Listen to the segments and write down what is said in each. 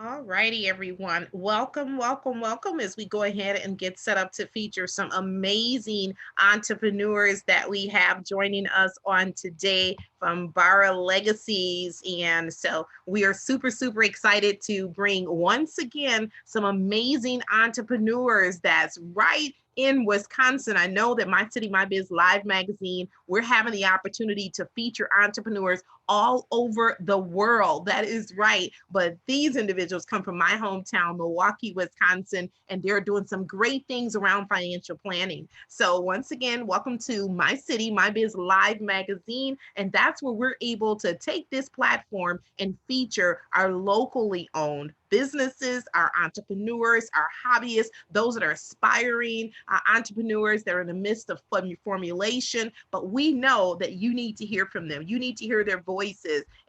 All righty, everyone. Welcome, welcome, welcome as we go ahead and get set up to feature some amazing entrepreneurs that we have joining us on today from Bara Legacies. And so we are super, super excited to bring once again some amazing entrepreneurs that's right in Wisconsin. I know that My City, My Biz Live magazine, we're having the opportunity to feature entrepreneurs all over the world. That is right. But these individuals come from my hometown, Milwaukee, Wisconsin, and they're doing some great things around financial planning. So, once again, welcome to My City, My Biz Live magazine. And that's where we're able to take this platform and feature our locally owned businesses, our entrepreneurs, our hobbyists, those that are aspiring entrepreneurs that are in the midst of formulation. But we know that you need to hear from them. You need to hear their voices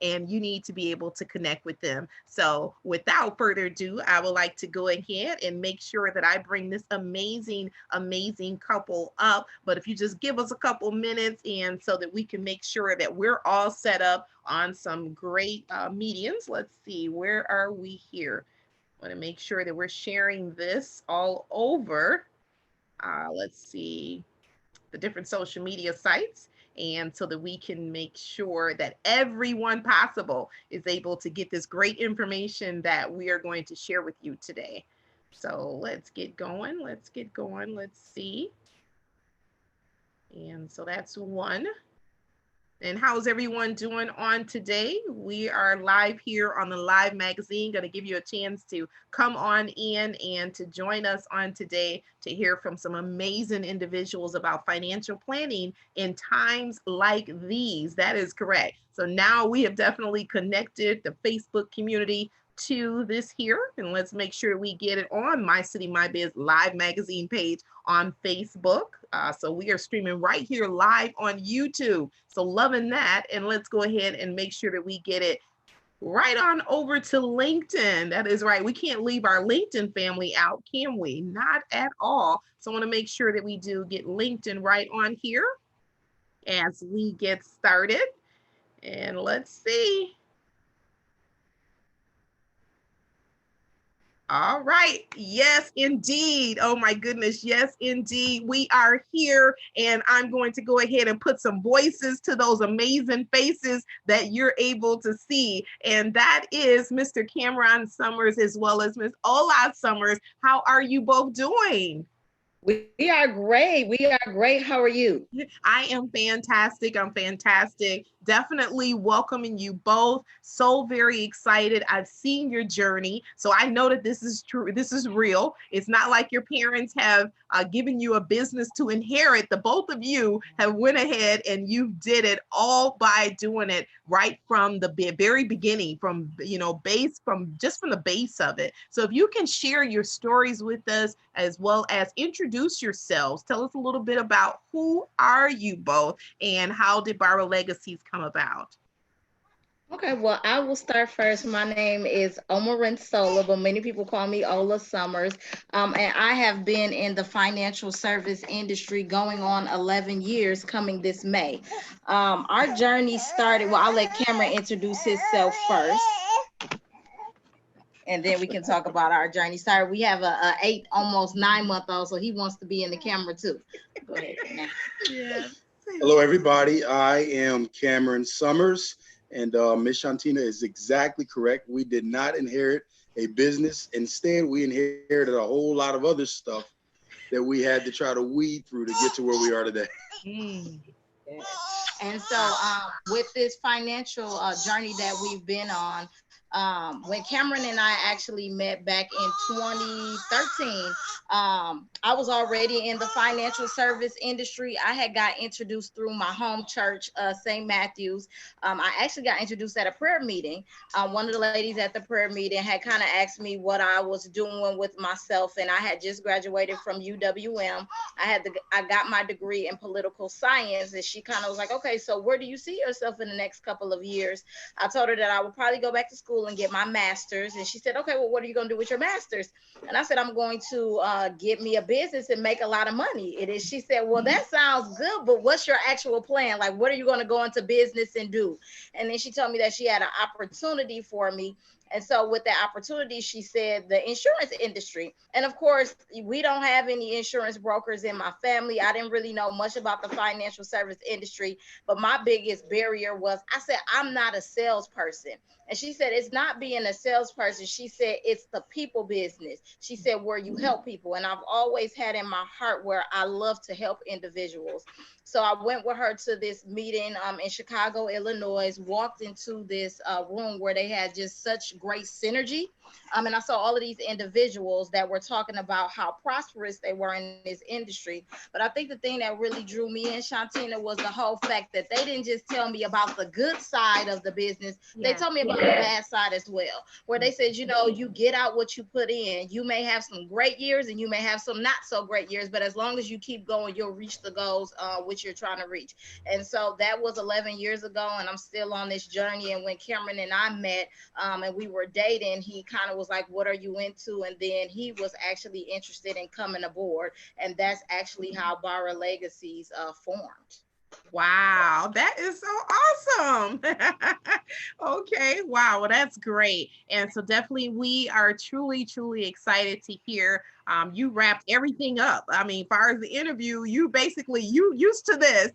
and you need to be able to connect with them. So, without further ado, I would like to go ahead and make sure that I bring this amazing, amazing couple up. But if you just give us a couple minutes and so that we can make sure that we're all set up on some great mediums. Let's see, where are we here? I want to make sure that we're sharing this all over. Let's see, the different social media sites, and so that we can make sure that everyone possible is able to get this great information that we are going to share with you today. So let's get going. Let's get going. Let's see. And so that's one. And how's everyone doing on today? We are live here on the Live Magazine, going to give you a chance to come on in and to join us on today to hear from some amazing individuals about financial planning in times like these. That is correct. So now we have definitely connected the Facebook community to this here, and let's make sure we get it on My City, My Biz Live Magazine page on Facebook. So we are streaming right here live on YouTube. So loving that. And let's go ahead and make sure that we get it right on over to LinkedIn. That is right. We can't leave our LinkedIn family out, can we? Not at all. So I want to make sure that we do get LinkedIn right on here as we get started. And let's see. All right. Yes, indeed. Oh my goodness. Yes, indeed. We are here, and I'm going to go ahead and put some voices to those amazing faces that you're able to see. And that is Mr. Cameron Summers as well as Miss Ola Summers. How are you both doing? We are great. We are great. How are you? I am fantastic. I'm fantastic. Definitely welcoming you both. So very excited. I've seen your journey. So I know that this is true. This is real. It's not like your parents have given you a business to inherit. The both of you have went ahead and you did it all by doing it right from the very beginning, from, base, from just from the base of it. So if you can share your stories with us as well as introduce yourselves, tell us a little bit about who are you both and how did Bara Legacies come about? Okay, well, I will start first. My name is Omarin Sola, but many people call me Ola Summers. And I have been in the financial service industry going on 11 years coming this May. Our journey started, well, I'll let Cameron introduce himself first, and then we can talk about our journey. Sorry, we have a 8, almost 9 month old, so he wants to be in the camera too. Go ahead now. Yeah. Hello, everybody. I am Cameron Summers, and Miss Shantina is exactly correct. We did not inherit a business. Instead, we inherited a whole lot of other stuff that we had to try to weed through to get to where we are today. Mm. And so, with this financial journey that we've been on, when Cameron and I actually met back in 2013, I was already in the financial service industry. I had got introduced through my home church, St. Matthew's. I actually got introduced at a prayer meeting. One of the ladies at the prayer meeting had kind of asked me what I was doing with myself, and I had just graduated from UWM. I got my degree in political science, and she kind of was like, okay, okay, so where do you see yourself in the next couple of years? I told her that I would probably go back to school and get my master's. And she said, okay, well, what are you going to do with your master's? And I said, I'm going to get me a business and make a lot of money. It is. She said, well, that sounds good, but what's your actual plan? Like, what are you going to go into business and do? And then she told me that she had an opportunity for me. And so with that opportunity, she said the insurance industry. And of course, we don't have any insurance brokers in my family. I didn't really know much about the financial service industry, but my biggest barrier was, I said, I'm not a salesperson. And she said, it's not being a salesperson. She said, it's the people business. She said, where you help people. And I've always had in my heart where I love to help individuals. So I went with her to this meeting in Chicago, Illinois, walked into this room where they had just such great synergy. And I saw all of these individuals that were talking about how prosperous they were in this industry. But I think the thing that really drew me in, Shantina, was the whole fact that they didn't just tell me about the good side of the business. They told me about the bad side as well, where they said, you know, you get out what you put in. You may have some great years and you may have some not so great years, but as long as you keep going, you'll reach the goals which you're trying to reach. And so that was 11 years ago, and I'm still on this journey. And when Cameron and I met and we were dating, he kind of was like, what are you into? And then he was actually interested in coming aboard. And that's actually how Bara Legacies formed. Wow, that is so awesome. Okay, wow, well, that's great. And so definitely we are truly, truly excited to hear you wrapped everything up. I mean, far as the interview, you basically you used to this.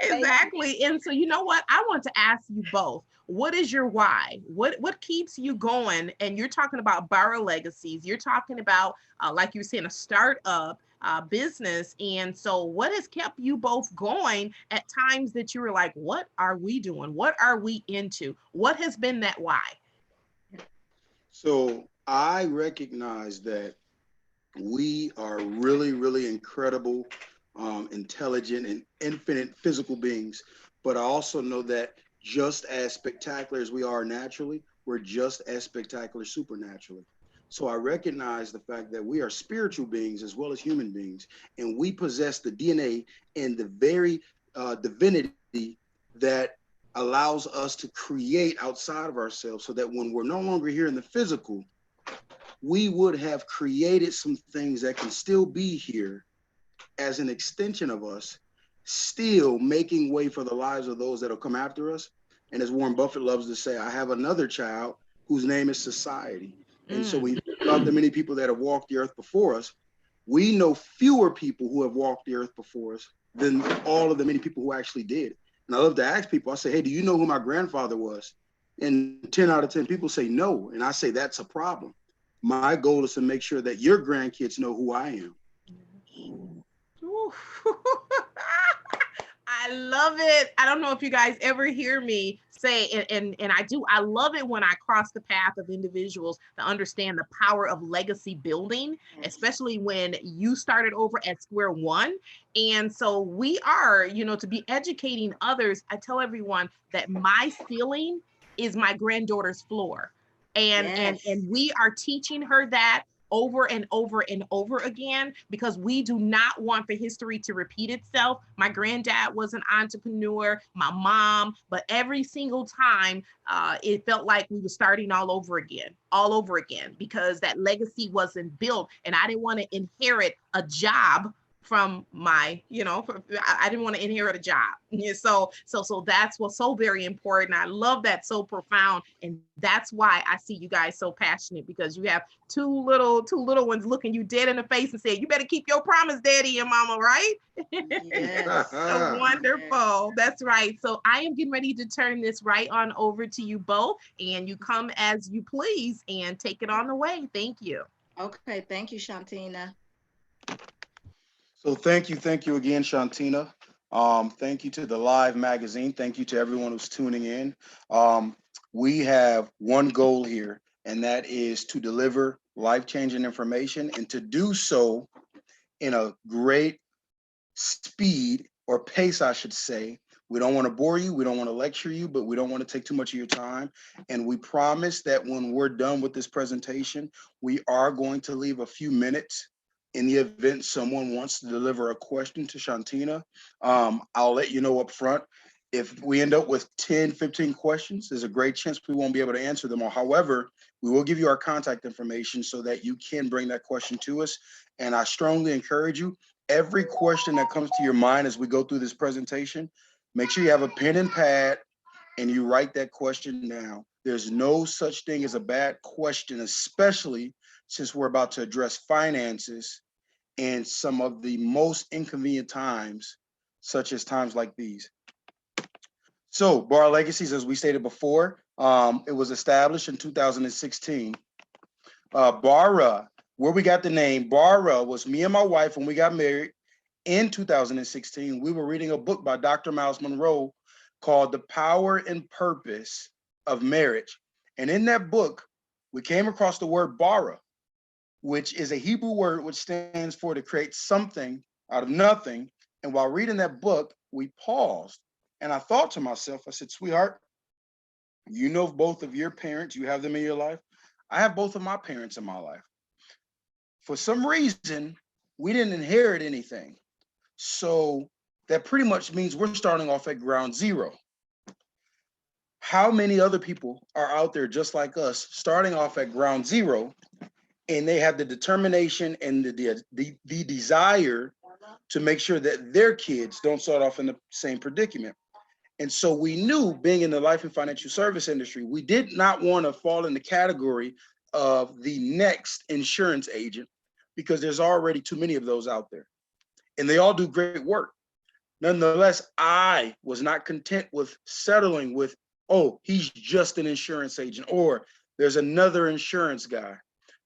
Exactly. And so you know what? I want to ask you both. What is your why? What keeps you going? And you're talking about Bara Legacies. You're talking about like you were saying, a startup business. And so, what has kept you both going at times that you were like, what are we doing? What are we into? What has been that why? So I recognize that we are really, really incredible, intelligent, and infinite physical beings. But I also know that just as spectacular as we are naturally, we're just as spectacular supernaturally. So I recognize the fact that we are spiritual beings as well as human beings, and we possess the DNA and the very divinity that allows us to create outside of ourselves so that when we're no longer here in the physical, we would have created some things that can still be here as an extension of us, still making way for the lives of those that'll come after us. And as Warren Buffett loves to say, I have another child whose name is society. And so when you think about the many people that have walked the earth before us, we know fewer people who have walked the earth before us than all of the many people who actually did. And I love to ask people, I say, hey, do you know who my grandfather was? And 10 out of 10 people say no. And I say, that's a problem. My goal is to make sure that your grandkids know who I am. I love it. I don't know if you guys ever hear me say, and I do, I love it when I cross the path of individuals to understand the power of legacy building, especially when you started over at square one. And so we are, you know, to be educating others. I tell everyone that my ceiling is my granddaughter's floor. And we are teaching her that over and over and over again because we do not want the history to repeat itself. My granddad was an entrepreneur, my mom, but every single time it felt like we were starting all over again, because that legacy wasn't built and I didn't want to inherit a job from my, you know, I didn't want to inherit a job. Yeah, so that's what's so very important. I love that, so profound, and that's why I see you guys so passionate, because you have two little ones looking you dead in the face and saying, "You better keep your promise, Daddy and Mama." Right? Yes. So wonderful. That's right. So I am getting ready to turn this right on over to you both, and you come as you please and take it on the way. Thank you. Okay. Thank you, Shantina. So thank you again, Shantina. Thank you to the Live magazine. Thank you to everyone who's tuning in. We have one goal here, and that is to deliver life-changing information and to do so in a great speed or pace, I should say. We don't want to bore you. We don't want to lecture you, but we don't want to take too much of your time. And we promise that when we're done with this presentation, we are going to leave a few minutes In the event someone wants to deliver a question to Shantina, I'll let you know up front. If we end up with 10, 15 questions, there's a great chance we won't be able to answer them all. However, we will give you our contact information so that you can bring that question to us. And I strongly encourage you, every question that comes to your mind as we go through this presentation, make sure you have a pen and pad and you write that question down. There's no such thing as a bad question, especially since we're about to address finances in some of the most inconvenient times, such as times like these. So, Bara Legacies, as we stated before, it was established in 2016. Bara, where we got the name Bara was me and my wife when we got married in 2016. We were reading a book by Dr. Miles Monroe called The Power and Purpose of Marriage. And in that book, we came across the word bara, which is a Hebrew word which stands for to create something out of nothing. And while reading that book, we paused. And I thought to myself, I said, sweetheart, you know both of your parents, you have them in your life. I have both of my parents in my life. For some reason, we didn't inherit anything. So that pretty much means we're starting off at ground zero. How many other people are out there just like us, starting off at ground zero, and they have the determination and the desire to make sure that their kids don't start off in the same predicament? And so we knew, being in the life and financial service industry, we did not want to fall in the category of the next insurance agent, because there's already too many of those out there. And they all do great work. Nonetheless, I was not content with settling with, oh, he's just an insurance agent, or there's another insurance guy.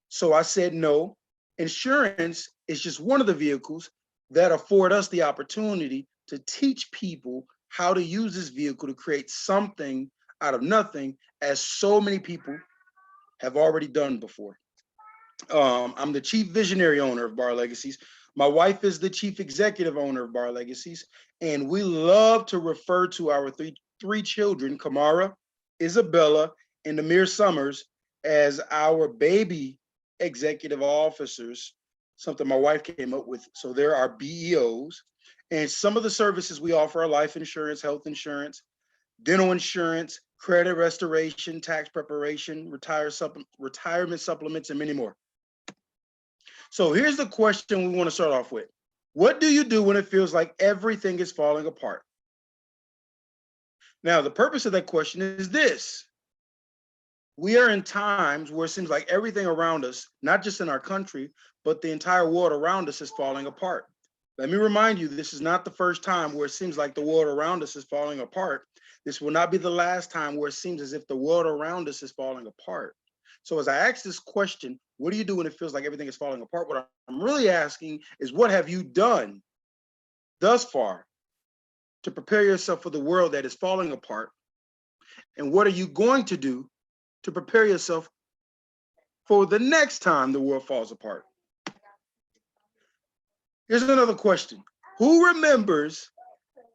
So I said, no, insurance is just one of the vehicles that afford us the opportunity to teach people how to use this vehicle to create something out of nothing, as so many people have already done before. I'm the chief visionary owner of Bara Legacies. My wife is the chief executive owner of Bara Legacies, and we love to refer to our three children, Kamara, Isabella, and Amir Summers, as our baby executive officers, something my wife came up with. So there are BEOs. And some of the services we offer are life insurance, health insurance, dental insurance, credit restoration, tax preparation, retirement supplements, and many more. So here's the question we want to start off with. What do you do when it feels like everything is falling apart? Now, the purpose of that question is this. We are in times where it seems like everything around us, not just in our country, but the entire world around us is falling apart. Let me remind you, this is not the first time where it seems like the world around us is falling apart. This will not be the last time where it seems as if the world around us is falling apart. So as I ask this question, what do you do when it feels like everything is falling apart? What I'm really asking is, what have you done thus far to prepare yourself for the world that is falling apart? And what are you going to do to prepare yourself for the next time the world falls apart? Here's another question. Who remembers,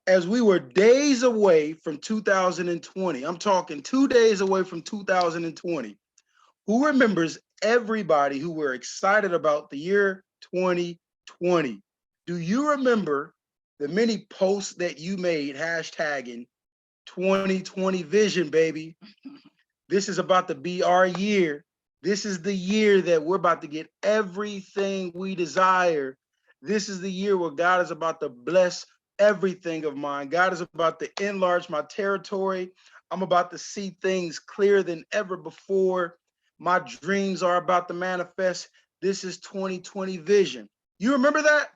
as we were days away from 2020, I'm talking 2 days away from 2020, who remembers everybody who were excited about the year 2020? Do you remember the many posts that you made hashtagging 2020 vision, baby? This is about to be our year. This is the year that we're about to get everything we desire. This is the year where God is about to bless everything of mine. God is about to enlarge my territory. I'm about to see things clearer than ever before. My dreams are about to manifest. This is 2020 vision. You remember that?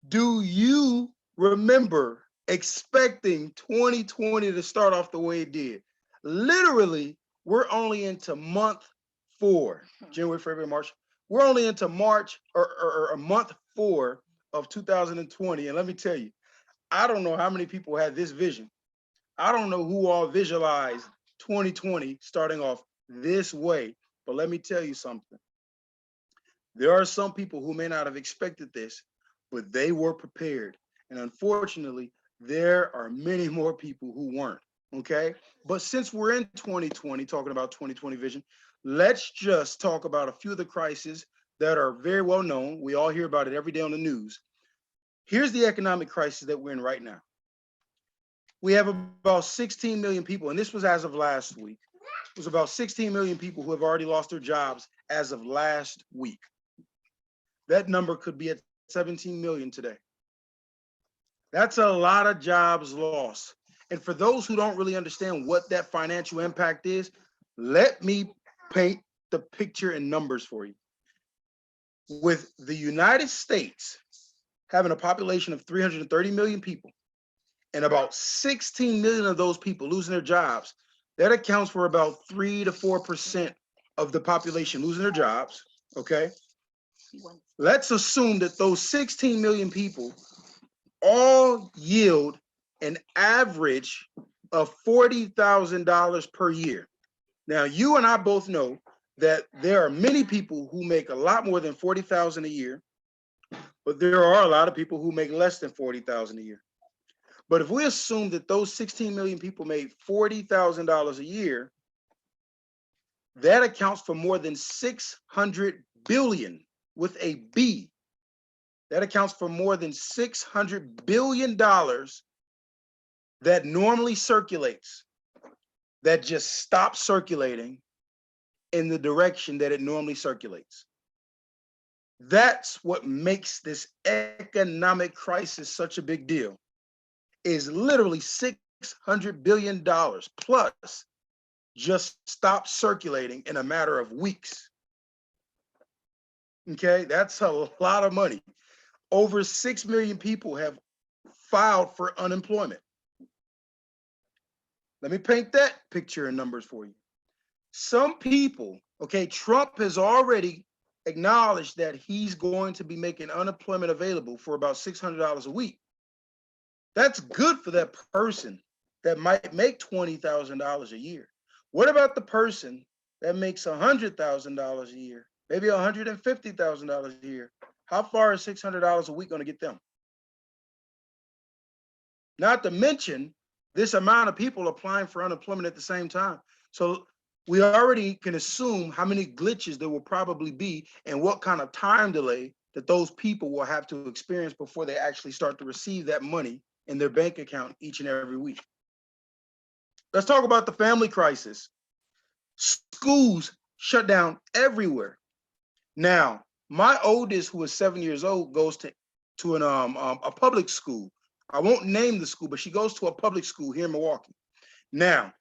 Do you remember expecting 2020 to start off the way it did? Literally, we're only into month 4, January, February, March. We're only into March or month 4 of 2020. And let me tell you, I don't know how many people had this vision. I don't know who all visualized 2020 starting off this way, but let me tell you something. There are some people who may not have expected this, but they were prepared. And unfortunately, there are many more people who weren't, okay? But since we're in 2020, talking about 2020 vision, let's just talk about a few of the crises that are very well known. We all hear about it every day on the news. Here's the economic crisis that we're in right now. We have about 16 million people, and this was as of last week. It was about 16 million people who have already lost their jobs as of last week. That number could be at 17 million today. That's a lot of jobs lost. And for those who don't really understand what that financial impact is, let me paint the picture in numbers for you. With the United States having a population of 330 million people, and about 16 million of those people losing their jobs, that accounts for about 3 to 4% of the population losing their jobs, okay? Let's assume that those 16 million people all yield an average of $40,000 per year. Now, you and I both know that there are many people who make a lot more than 40,000 a year, but there are a lot of people who make less than 40,000 a year. But if we assume that those 16 million people made $40,000 a year, that accounts for more than 600 billion with a B. That accounts for more than $600 billion that normally circulates, that just stops circulating in the direction that it normally circulates. That's what makes this economic crisis such a big deal, is literally $600 billion plus just stop circulating in a matter of weeks. Okay, that's a lot of money. Over 6 million people have filed for unemployment. Let me paint that picture in numbers for you. Some people, okay, Trump has already acknowledged that he's going to be making unemployment available for about $600 a week. That's good for that person that might make $20,000 a year. What about the person that makes $100,000 a year, maybe $150,000 a year? How far is $600 a week going to get them? Not to mention this amount of people applying for unemployment at the same time. So we already can assume how many glitches there will probably be and what kind of time delay that those people will have to experience before they actually start to receive that money in their bank account each and every week. Let's talk about the family crisis. Schools shut down everywhere. Now, my oldest, who is 7 years old, goes to a public school. I won't name the school, but she goes to a public school here in Milwaukee. Now,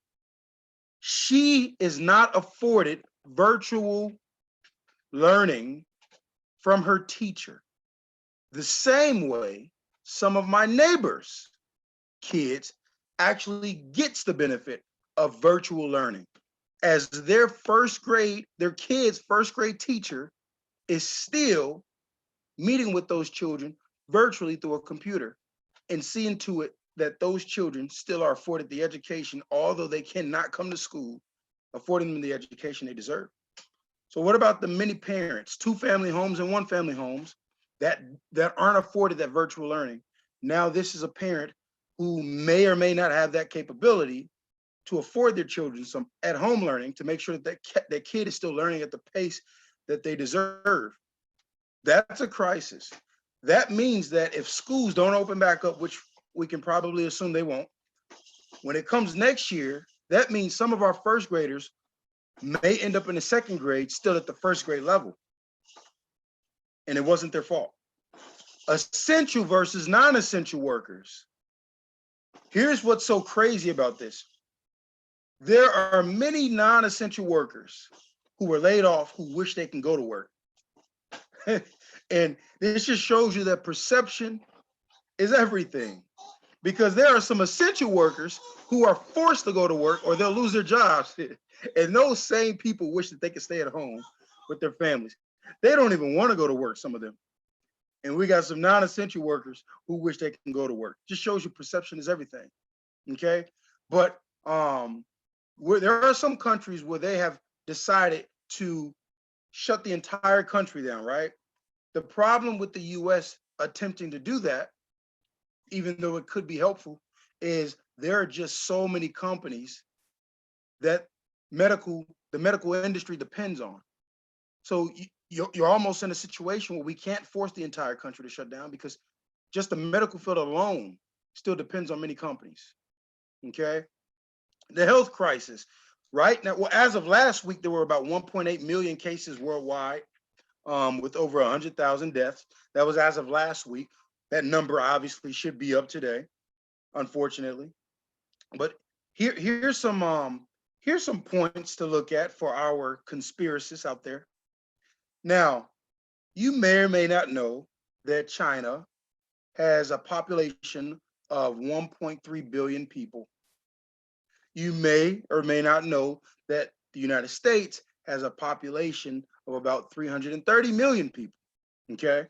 she is not afforded virtual learning from her teacher the same way some of my neighbors' kids actually gets the benefit of virtual learning, as their kids' first grade teacher is still meeting with those children virtually through a computer and seeing to it that those children still are afforded the education, although they cannot come to school, affording them the education they deserve. So what about the many parents, 2-family homes and 1-family homes, that aren't afforded that virtual learning? Now this is a parent who may or may not have that capability to afford their children some at-home learning to make sure that kid is still learning at the pace that they deserve. That's a crisis. That means that if schools don't open back up, which we can probably assume they won't, when it comes next year, that means some of our first graders may end up in the second grade still at the first grade level. And it wasn't their fault. Essential versus non-essential workers. Here's what's so crazy about this. There are many non-essential workers who were laid off who wish they can go to work. And this just shows you that perception is everything, because there are some essential workers who are forced to go to work or they'll lose their jobs. And those same people wish that they could stay at home with their families. They don't even want to go to work, some of them. And we got some non-essential workers who wish they can go to work. Just shows you perception is everything. Okay. But there are some countries where they have decided to shut the entire country down, right? The problem with the US attempting to do that, even though it could be helpful, is there are just so many companies that the medical industry depends on. So you're almost in a situation where we can't force the entire country to shut down because just the medical field alone still depends on many companies. Okay. The health crisis, right? Now, well, as of last week, there were about 1.8 million cases worldwide, with over 100,000 deaths. That was as of last week. That number obviously should be up today, unfortunately. But here's some points to look at for our conspiracists out there. Now, you may or may not know that China has a population of 1.3 billion people. You may or may not know that the United States has a population of about 330 million people. Okay.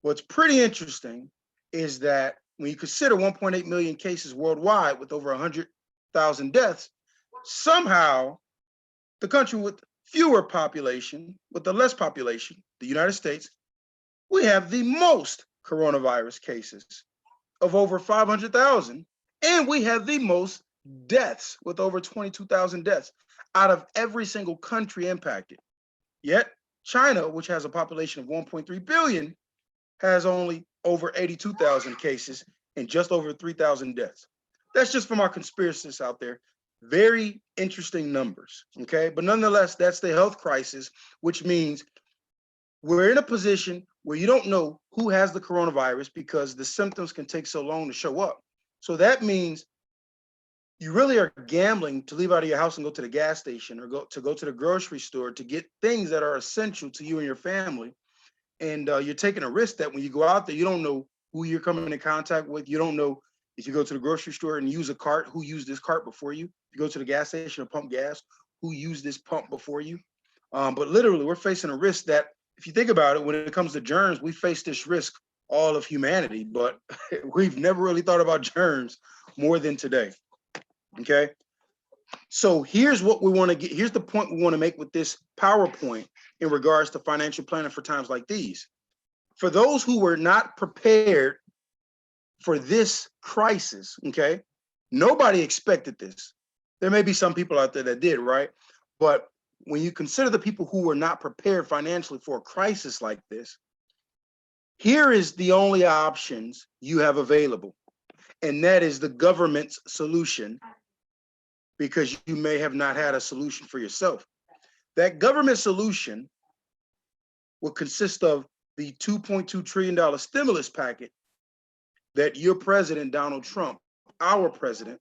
What's pretty interesting is that when you consider 1.8 million cases worldwide with over 100,000 deaths, somehow the country with fewer population, with the less population, the United States, we have the most coronavirus cases of over 500,000, and we have the most deaths with over 22,000 deaths out of every single country impacted. Yet China, which has a population of 1.3 billion, has only over 82,000 cases and just over 3,000 deaths. That's just from our conspiracists out there. Very interesting numbers, okay? But nonetheless, that's the health crisis, which means we're in a position where you don't know who has the coronavirus because the symptoms can take so long to show up. So that means you really are gambling to leave out of your house and go to the gas station or go to the grocery store to get things that are essential to you and your family. And you're taking a risk that when you go out there, you don't know who you're coming in contact with. You don't know if you go to the grocery store and use a cart, who used this cart before you. If you go to the gas station or pump gas, who used this pump before you. But literally, we're facing a risk that, if you think about it, when it comes to germs, we face this risk all of humanity, but we've never really thought about germs more than today. Okay. So here's what we want to get. Here's the point we want to make with this PowerPoint in regards to financial planning for times like these. For those who were not prepared for this crisis, okay, nobody expected this. There may be some people out there that did, right? But when you consider the people who were not prepared financially for a crisis like this, here is the only options you have available, and that is the government's solution, because you may have not had a solution for yourself. That government solution will consist of the $2.2 trillion stimulus package that your president, Donald Trump, our president,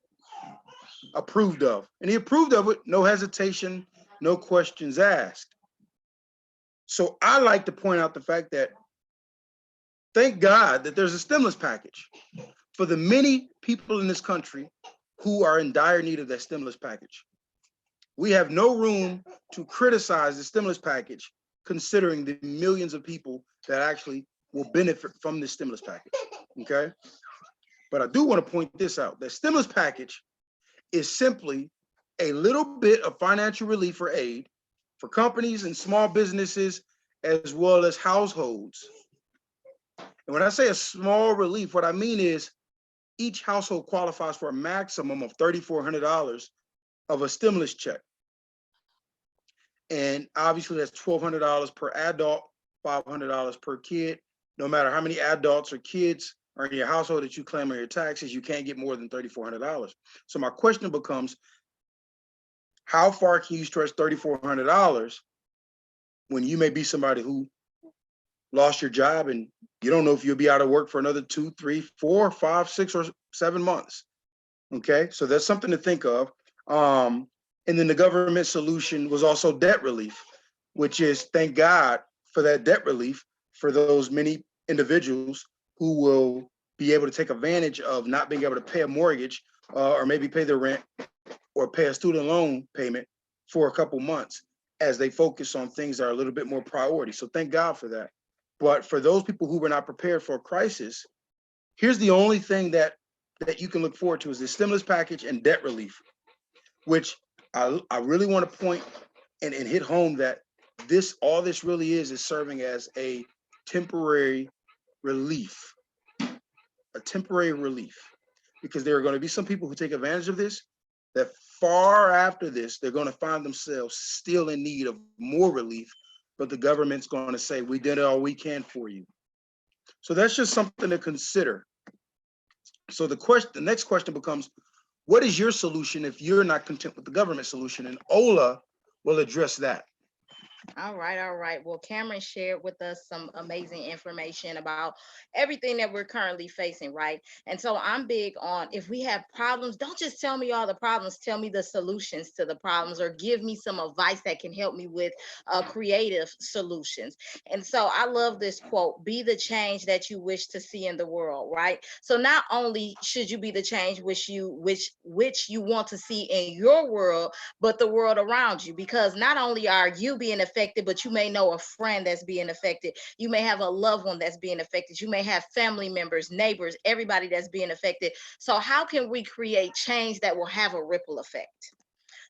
approved of. And he approved of it, no hesitation, no questions asked. So I like to point out the fact that thank God that there's a stimulus package for the many people in this country who are in dire need of that stimulus package. We have no room to criticize the stimulus package, considering the millions of people that actually will benefit from this stimulus package, okay? But I do want to point this out. The stimulus package is simply a little bit of financial relief or aid for companies and small businesses, as well as households. And when I say a small relief, what I mean is each household qualifies for a maximum of $3,400 of a stimulus check. And obviously that's $1,200 per adult, $500 per kid. No matter how many adults or kids are in your household that you claim on your taxes, you can't get more than $3,400. So my question becomes, how far can you stretch $3,400 when you may be somebody who lost your job and you don't know if you'll be out of work for another 2, 3, 4, 5, 6, or 7 months? Okay, so that's something to think of. And then the government solution was also debt relief, which is, thank God for that debt relief for those many individuals who will be able to take advantage of not being able to pay a mortgage, or maybe pay their rent or pay a student loan payment for a couple months as they focus on things that are a little bit more priority. So thank God for that. But for those people who were not prepared for a crisis, here's the only thing that you can look forward to is the stimulus package and debt relief, which I really want to point and hit home that all this really is serving as a temporary relief, because there are going to be some people who take advantage of this that far after this, they're going to find themselves still in need of more relief, but the government's going to say, we did all we can for you. So that's just something to consider. So the next question becomes, what is your solution if you're not content with the government solution? And Ola will address that. All right, all right. Well, Cameron shared with us some amazing information about everything that we're currently facing, right? And so I'm big on, if we have problems, don't just tell me all the problems, tell me the solutions to the problems, or give me some advice that can help me with creative solutions. And so I love this quote: be the change that you wish to see in the world, right? So not only should you be the change which you want to see in your world, but the world around you, because not only are you being affected, but you may know a friend that's being affected. You may have a loved one that's being affected. You may have family members, neighbors, everybody that's being affected. So how can we create change that will have a ripple effect?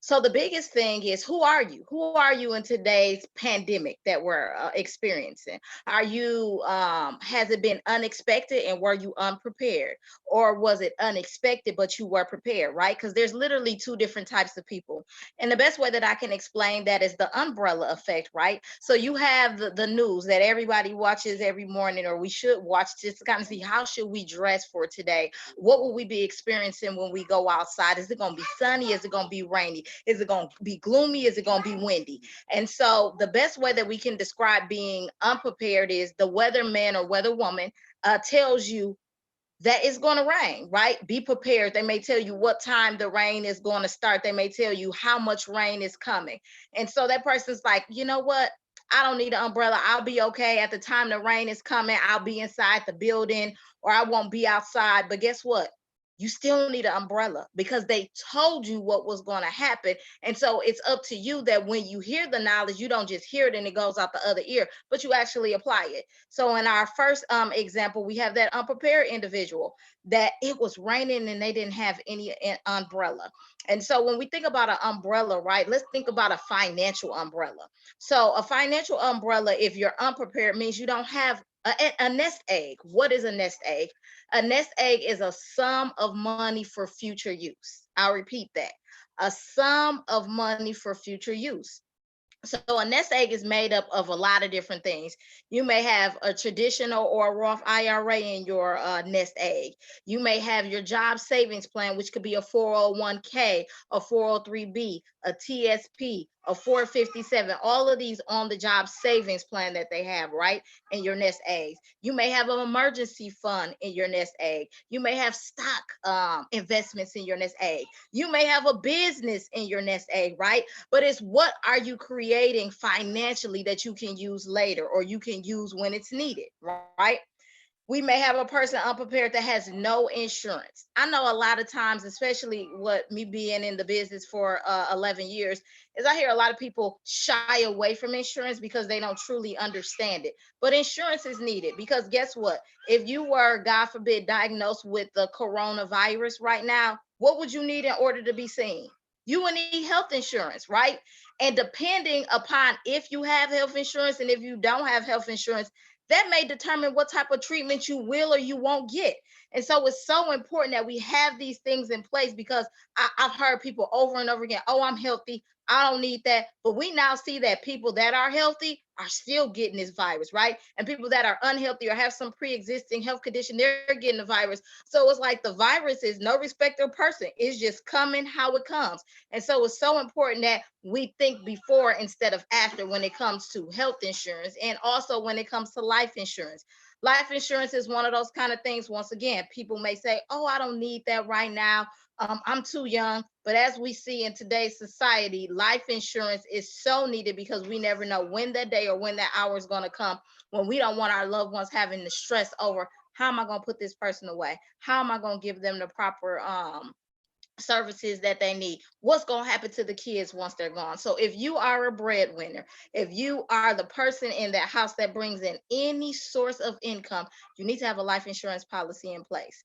So the biggest thing is, who are you? Who are you in today's pandemic that we're experiencing? Are you has it been unexpected and were you unprepared, or was it unexpected but you were prepared? Right? Because there's literally two different types of people, and the best way that I can explain that is the umbrella effect. Right? So you have the news that everybody watches every morning, or we should watch, just to kind of see how should we dress for today. What will we be experiencing when we go outside? Is it going to be sunny? Is it going to be rainy? Is it going to be gloomy? Is it going to be windy? And so the best way that we can describe being unprepared is the weatherman or weatherwoman tells you that it's going to rain, right? Be prepared. They may tell you what time the rain is going to start. They may tell you how much rain is coming. And so that person's like, you know what? I don't need an umbrella. I'll be okay. At the time the rain is coming, I'll be inside the building, or I won't be outside. But guess what? You still need an umbrella because they told you what was going to happen. And so it's up to you that when you hear the knowledge, you don't just hear it and it goes out the other ear, but you actually apply it. So in our first example, we have that unprepared individual that it was raining and they didn't have any umbrella. And so when we think about an umbrella, right, let's think about a financial umbrella. So a financial umbrella, if you're unprepared, means you don't have a nest egg. What is a nest egg? A nest egg is a sum of money for future use. I'll repeat that. A sum of money for future use. So a nest egg is made up of a lot of different things. You may have a traditional or a Roth IRA in your nest egg. You may have your job savings plan, which could be a 401k, a 403b, a TSP, a 457. All of these on the job savings plan that they have, right, in your nest eggs. You may have an emergency fund in your nest egg. You may have stock investments in your nest egg. You may have a business in your nest egg, right? But it's what are you creating financially that you can use later, or you can use when it's needed, right? We may have a person unprepared that has no insurance. I know a lot of times, especially what me being in the business for 11 years, is I hear a lot of people shy away from insurance because they don't truly understand it. But insurance is needed because guess what? If you were, God forbid, diagnosed with the coronavirus right now, what would you need in order to be seen? You would need health insurance, right? And depending upon if you have health insurance and if you don't have health insurance, that may determine what type of treatment you will or you won't get. And so it's so important that we have these things in place because I've heard people over and over again, oh, I'm healthy, I don't need that. But we now see that people that are healthy are still getting this virus, right? And people that are unhealthy or have some pre-existing health condition, they're getting the virus. So it's like the virus is no respecter of person. It's just coming how it comes. And so it's so important that we think before instead of after when it comes to health insurance, and also when it comes to life insurance. Life insurance is one of those kind of things. Once again, people may say, oh, I don't need that right now. I'm too young. But as we see in today's society, life insurance is so needed because we never know when that day or when that hour is going to come when we don't want our loved ones having the stress over how am I going to put this person away? How am I going to give them the proper services that they need? What's going to happen to the kids once they're gone? So if you are a breadwinner, if you are the person in that house that brings in any source of income, you need to have a life insurance policy in place.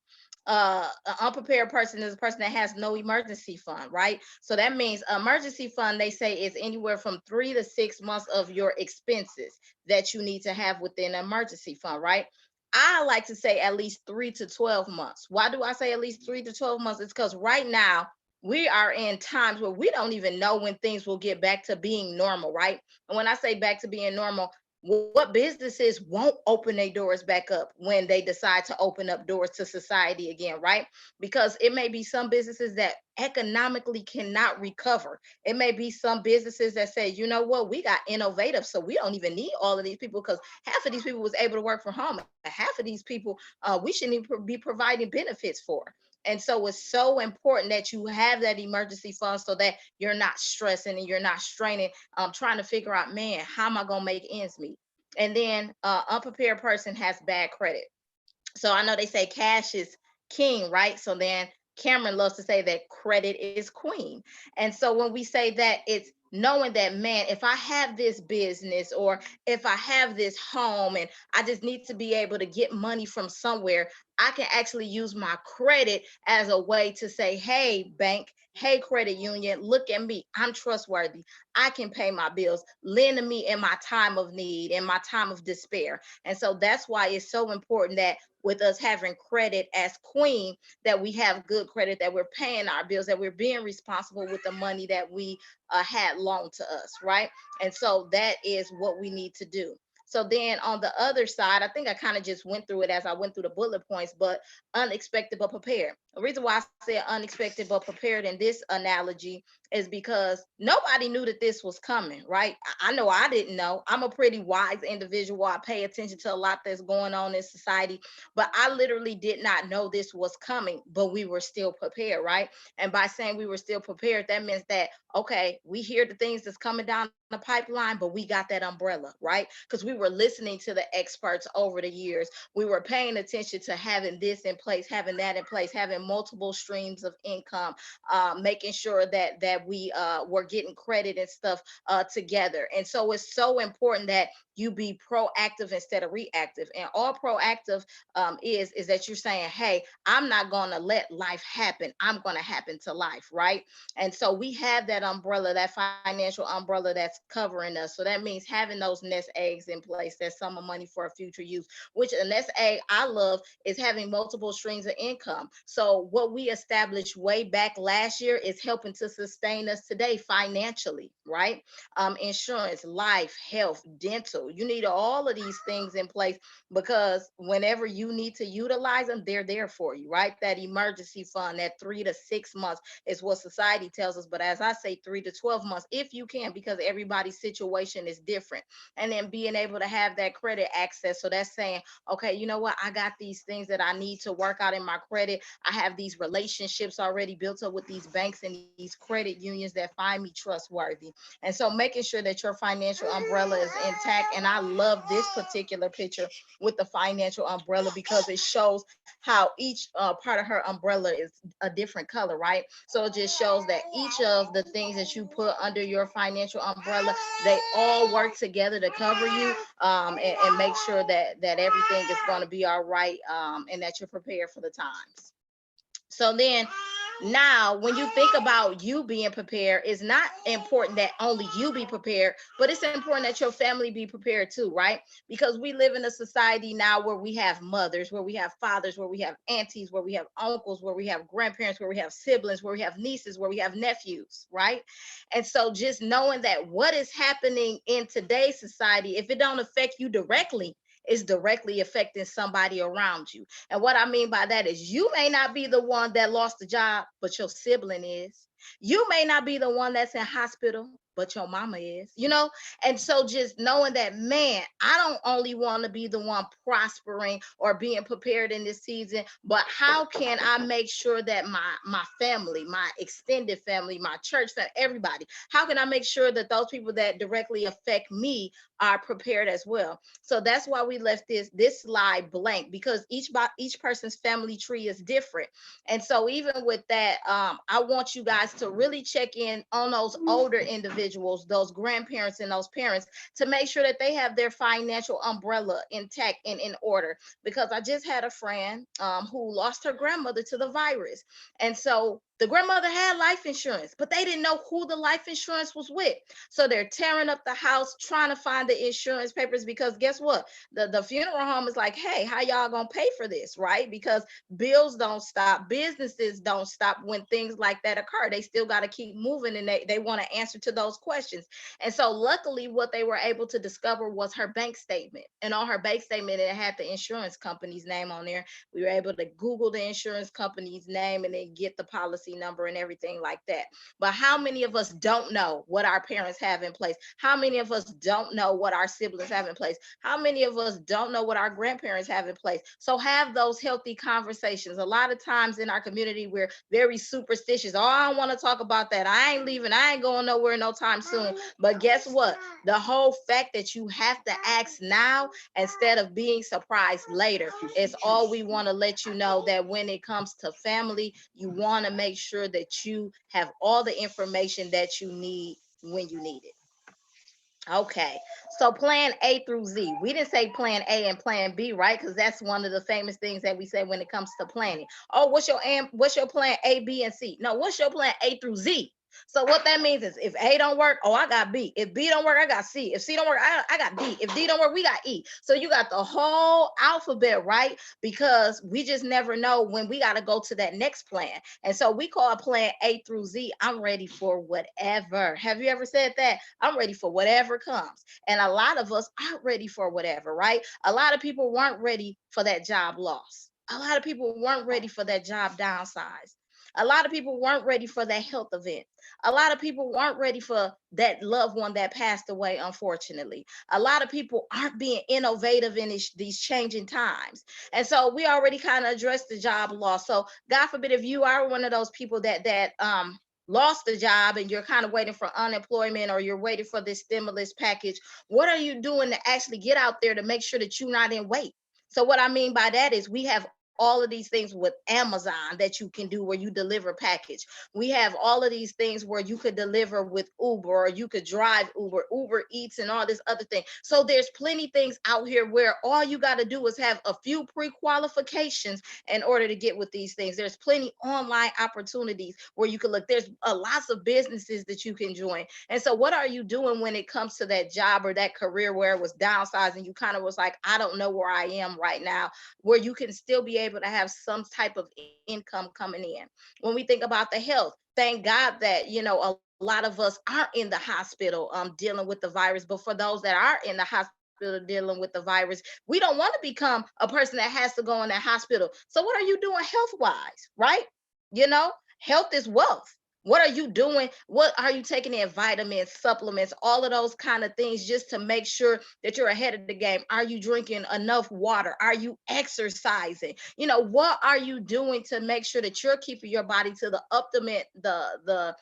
An unprepared person is a person that has no emergency fund, right? So that means emergency fund, they say, is anywhere from 3 to 6 months of your expenses that you need to have within an emergency fund, right? I like to say at least 3 to 12 months. Why do I say at least 3 to 12 months? It's because right now we are in times where we don't even know when things will get back to being normal, right? And when I say back to being normal, what businesses won't open their doors back up when they decide to open up doors to society again, right? Because it may be some businesses that economically cannot recover. It may be some businesses that say, you know what, we got innovative, so we don't even need all of these people because half of these people was able to work from home, and half of these people we shouldn't even be providing benefits for. And so it's so important that you have that emergency fund so that you're not stressing and you're not straining, trying to figure out, man, how am I gonna make ends meet? And then unprepared person has bad credit. So I know they say cash is king, right? So then Cameron loves to say that credit is queen. And so when we say that, it's knowing that, man, if I have this business or if I have this home and I just need to be able to get money from somewhere, I can actually use my credit as a way to say, hey, bank, hey, credit union, look at me. I'm trustworthy. I can pay my bills. Lend to me in my time of need, in my time of despair. And so that's why it's so important that with us having credit as queen, that we have good credit, that we're paying our bills, that we're being responsible with the money that we had loaned to us, right? And so that is what we need to do. So then on the other side, I think I kind of just went through it as I went through the bullet points, but unexpected but prepared. The reason why I said unexpected but prepared in this analogy is because nobody knew that this was coming, right? I know I didn't know. I'm a pretty wise individual. I pay attention to a lot that's going on in society, but I literally did not know this was coming, but we were still prepared, right? And by saying we were still prepared, that means that, okay, we hear the things that's coming down the pipeline, but we got that umbrella, right? Because we were listening to the experts over the years. We were paying attention to having this in place, having that in place, having multiple streams of income, making sure that we were getting credit and stuff together. And so it's so important that you be proactive instead of reactive. And all proactive is that you're saying, hey, I'm not going to let life happen. I'm going to happen to life, right? And so we have that umbrella, that financial umbrella that's covering us. So that means having those nest eggs in place, that sum of money for a future use, which a nest egg I love is having multiple streams of income. So what we established way back last year is helping to sustain us today financially, right? Insurance, life, health, dental. You need all of these things in place because whenever you need to utilize them, they're there for you, right? That emergency fund, that 3 to 6 months is what society tells us. But as I say, 3 to 12 months, if you can, because everybody's situation is different. And then being able to have that credit access. So that's saying, okay, you know what? I got these things that I need to work out in my credit. I have these relationships already built up with these banks and these credit unions that find me trustworthy. And so making sure that your financial umbrella is intact. And I love this particular picture with the financial umbrella because it shows how each part of her umbrella is a different color, right? So it just shows that each of the things that you put under your financial umbrella, they all work together to cover you, and make sure that everything is going to be all right, and that you're prepared for the times. So then now when you think about you being prepared, it's not important that only you be prepared, but it's important that your family be prepared too, right? Because we live in a society now where we have mothers, where we have fathers, where we have aunties, where we have uncles, where we have grandparents, where we have siblings, where we have nieces, where we have nephews, right? And so just knowing that what is happening in today's society, if it don't affect you directly, is directly affecting somebody around you. And what I mean by that is you may not be the one that lost the job, but your sibling is. You may not be the one that's in hospital, but your mama is, you know? And so just knowing that, man, I don't only want to be the one prospering or being prepared in this season, but how can I make sure that my family, my extended family, my church, that everybody, how can I make sure that those people that directly affect me are prepared as well? So that's why we left this slide blank, because each person's family tree is different. And so even with that, I want you guys to really check in on those older individuals, those grandparents and those parents, to make sure that they have their financial umbrella intact and in order. Because I just had a friend who lost her grandmother to the virus. And so The grandmother had life insurance, but they didn't know who the life insurance was with. So they're tearing up the house trying to find the insurance papers, because guess what? The funeral home is like, hey, how y'all gonna pay for this, right? Because bills don't stop, businesses don't stop when things like that occur. They still got to keep moving, and they want to answer to those questions. And so luckily what they were able to discover was her bank statement. And on her bank statement, it had the insurance company's name on there. We were able to Google the insurance company's name and then get the policy number and everything like that. But how many of us don't know what our parents have in place? How many of us don't know what our siblings have in place? How many of us don't know what our grandparents have in place? So have those healthy conversations. A lot of times in our community, we're very superstitious. Oh, I don't want to talk about that. I ain't leaving. I ain't going nowhere no time soon. But guess what? The whole fact that you have to ask now instead of being surprised later is all we want to let you know, that when it comes to family, you want to make sure that you have all the information that you need when you need it. Okay, so plan A through Z. We didn't say plan A and plan B, right? Because that's one of the famous things that we say when it comes to planning. Oh, what's your plan A, B, and C? No, what's your plan A through Z? So what that means is, if A don't work, oh, I got B. If B don't work, I got C. If C don't work, I got D. If D don't work, we got E. So you got the whole alphabet, right? Because we just never know when we got to go to that next plan. And so we call plan A through Z, I'm ready for whatever. Have you ever said that? I'm ready for whatever comes. And a lot of us aren't ready for whatever, right? A lot of people weren't ready for that job loss. A lot of people weren't ready for that job downsize. A lot of people weren't ready for that health event. A lot of people weren't ready for that loved one that passed away, unfortunately. A lot of people aren't being innovative in these changing times. And so we already kind of addressed the job loss. So God forbid if you are one of those people that lost the job and you're kind of waiting for unemployment, or you're waiting for this stimulus package, what are you doing to actually get out there to make sure that you're not in wait? So what I mean by that is, we have all of these things with Amazon that you can do where you deliver package. We have all of these things where you could deliver with Uber, or you could drive Uber Eats, and all this other thing. So there's plenty things out here where all you got to do is have a few pre-qualifications in order to get with these things. There's plenty online opportunities where you can look. There's lots of businesses that you can join. And so what are you doing when it comes to that job or that career where it was downsizing? You kind of was like, I don't know where I am right now, where you can still be able to have some type of income coming in. When we think about the health, thank God that, a lot of us aren't in the hospital dealing with the virus. But for those that are in the hospital dealing with the virus, we don't want to become a person that has to go in that hospital. So what are you doing health wise, right? Health is wealth. What are you doing? What are you taking in? Vitamins, supplements, all of those kind of things, just to make sure that you're ahead of the game. Are you drinking enough water? Are you exercising? What are you doing to make sure that you're keeping your body to the ultimate, the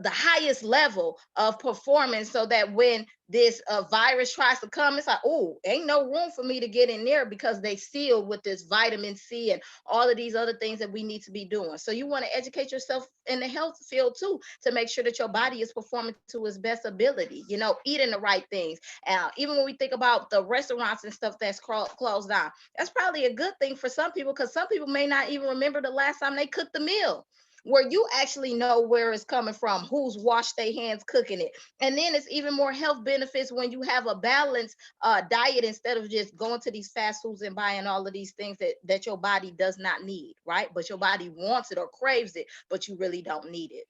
highest level of performance, so that when this virus tries to come, it's like, oh, ain't no room for me to get in there, because they sealed with this vitamin C and all of these other things that we need to be doing. So you want to educate yourself in the health field too, to make sure that your body is performing to its best ability, eating the right things. Even when we think about the restaurants and stuff that's closed down, that's probably a good thing for some people, because some people may not even remember the last time they cooked the meal, where you actually know where it's coming from, who's washed their hands cooking it. And then it's even more health benefits when you have a balanced diet, instead of just going to these fast foods and buying all of these things that your body does not need, right? But your body wants it or craves it, but you really don't need it.